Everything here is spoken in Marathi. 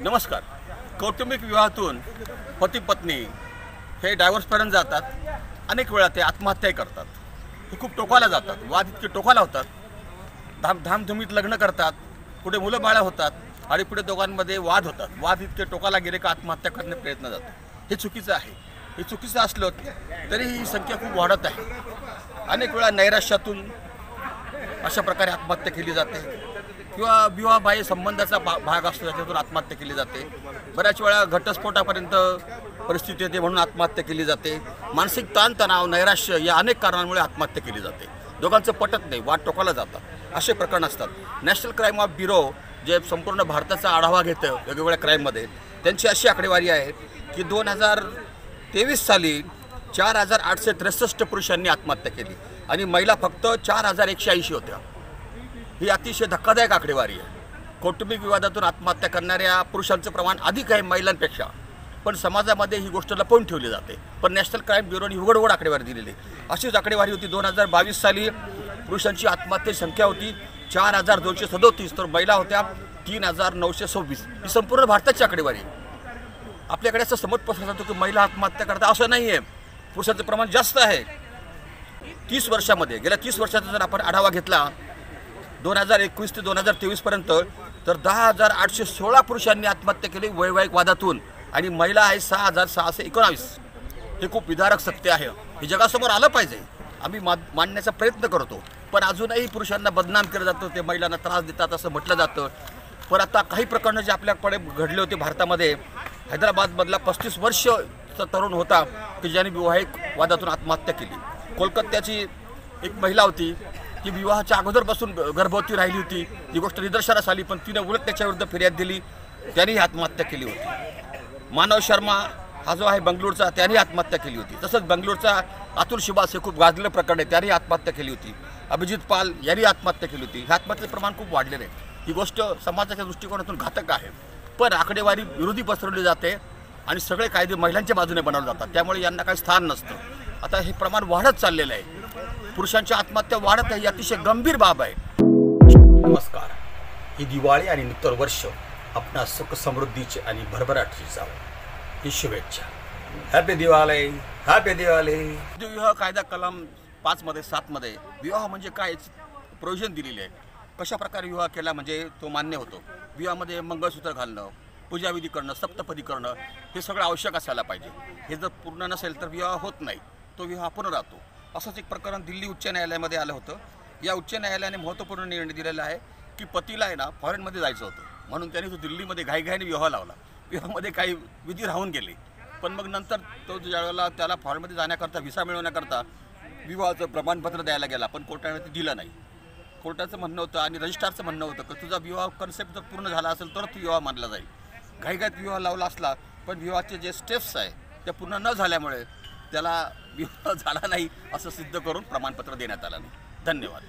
नमस्कार. कौटुंबिक विवाहातून पती पत्नी हे डायव्होर्सपर्यंत जातात. अनेक वेळा ते आत्महत्या करतात. हे खूप टोकाला जातात. वाद इतके टोकाला होतात. धामधुमीत लग्न करतात. पुढे मुलं बाळं होतात आणि पुढे दोघांमध्ये वाद होतात. वाद इतके टोकाला गेले का आत्महत्या करण्याचा प्रयत्न जातो. हे चुकीचं आहे. हे चुकीचं असलं तरी ही संख्या खूप वाढत आहे. अनेक वेळा नैराश्यातून अशा प्रकारे आत्महत्या केली जाते किंवा विवाहबाह्य संबंधाचा भाग असतो त्याच्यातून आत्महत्या केली जाते. बऱ्याच वेळा घटस्फोटापर्यंत परिस्थिती येते म्हणून आत्महत्या केली जाते. मानसिक ताणतणाव, नैराश्य या अनेक कारणांमुळे आत्महत्या केली जाते. दोघांचं पटत नाही, वाद टोकाला जातात, असे प्रकरण असतात. नॅशनल क्राईम ऑफ ब्युरो जे संपूर्ण भारताचा आढावा घेतं वेगवेगळ्या क्राईममध्ये, त्यांची अशी आकडेवारी आहे की 2023 साली 4863 पुरुषांनी आत्महत्या केली आणि महिला फक्त 4180 होत्या. ही अतिशय धक्कादायक आकडेवारी आहे. कौटुंबिक विवादातून आत्महत्या करणाऱ्या पुरुषांचं प्रमाण अधिक आहे महिलांपेक्षा, पण समाजामध्ये ही गोष्ट लपवून ठेवली जाते. पण नॅशनल क्राईम ब्युरोने उघड आकडेवारी दिलेली. अशीच आकडेवारी होती 2022 साली पुरुषांची आत्महत्येची संख्या होती 4237, तर महिला होत्या 3926. ही संपूर्ण भारताची आकडेवारी. आपल्याकडे असं समज पसरला जातो की महिला आत्महत्या करतात. असं नाही आहे. पुरुषांचं प्रमाण जास्त आहे. 30 वर्षामध्ये, गेल्या 30 वर्षाचा जर आपण आढावा घेतला 2021 ते 2023 पर्यंत, तर 10,816 पुरुषांनी आत्महत्या केली वैवाहिक वादातून आणि महिला आहे 6,619. हे खूप विदारक सत्य आहे. हे जगासमोर आलं पाहिजे. आम्ही मांडण्याचा प्रयत्न करतो, पण अजूनही पुरुषांना बदनाम केलं जातं. ते महिलांना त्रास देतात असं म्हटलं जातं. पण आता काही प्रकरणं जे आपल्याकडे घडले होते भारतामध्ये, हैदराबादमधला 35 वर्षाचा तरुण होता की ज्याने विवाहिक वादातून आत्महत्या केली. कोलकात्याची एक महिला होती की विवाहाच्या अगोदरपासून गर्भवती राहिली होती. ही गोष्ट निदर्शनास आली, पण तिने उलट त्याच्याविरुद्ध फिर्याद दिली. त्यानेही आत्महत्या केली होती. मानव शर्मा हा जो आहे बंगलोरचा, त्याने आत्महत्या केली होती. तसंच बंगलोरचा अतुल शिबास हे खूप गाजलेलं प्रकरण आहे, त्याने आत्महत्या केली होती. अभिजित पाल यांनी आत्महत्या केली होती. हे आत्महत्येचं प्रमाण खूप वाढलेलं आहे. ही गोष्ट समाजाच्या दृष्टिकोनातून घातक आहे, पण आकडेवारी विरोधी पसरवली जाते आणि सगळे कायदे महिलांच्या बाजूने बनवले जातात. त्यामुळे यांना काही स्थान नसतं. आता हे प्रमाण वाढत चाललेलं आहे. पुरुषांच्या आत्महत्या वाढत आहे. ही अतिशय गंभीर बाब आहे. नमस्कार. ही दिवाळी आणि नूतन वर्ष आपणा सुख समृद्धीचे आणि भरभराटीचे जावो ही शुभेच्छा. Happy Diwali, happy Diwali. विवाह कायदा कलम 7 विवाह म्हणजे काय प्रोविजन दिलेली आहे. कशा प्रकारे विवाह केला म्हणजे तो मान्य होतो. विवाहामध्ये मंगळसूत्र घालणं, पूजाविधी करणं, सप्तपदी करणं हे सगळं आवश्यक असायला पाहिजे. हे जर पूर्ण नसेल तर विवाह होत नाही, तो विवाह अपूर्ण राहतो. असंच एक प्रकरण दिल्ली उच्च न्यायालयामध्ये आलं होतं. या उच्च न्यायालयाने महत्त्वपूर्ण निर्णय दिलेला आहे की पतीला आहे ना फॉरेनमध्ये जायचं होतं, म्हणून त्याने तो दिल्लीमध्ये घाईघाईने विवाह लावला. विवाहामध्ये काही विधी राहून गेले, पण मग नंतर तो ज्यावेळेला त्याला फॉरेनमध्ये जाण्याकरता व्हिसा मिळवण्याकरता विवाहाचं प्रमाणपत्र द्यायला गेला, पण कोर्टाने ते दिलं नाही. कोर्टाचं म्हणणं होतं आणि रजिस्ट्रारचं म्हणणं होतं की तुझा विवाह कन्सेप्ट जर पूर्ण झाला असेल तर तो विवाह मानला जाईल. घाईघाईत विवाह लावला असला, पण विवाहाचे जे स्टेप्स आहे ते पूर्ण न झाल्यामुळे त्याला विवाह झाला नाही असं सिद्ध करून प्रमाणपत्र देण्यात आलं नाही. धन्यवाद.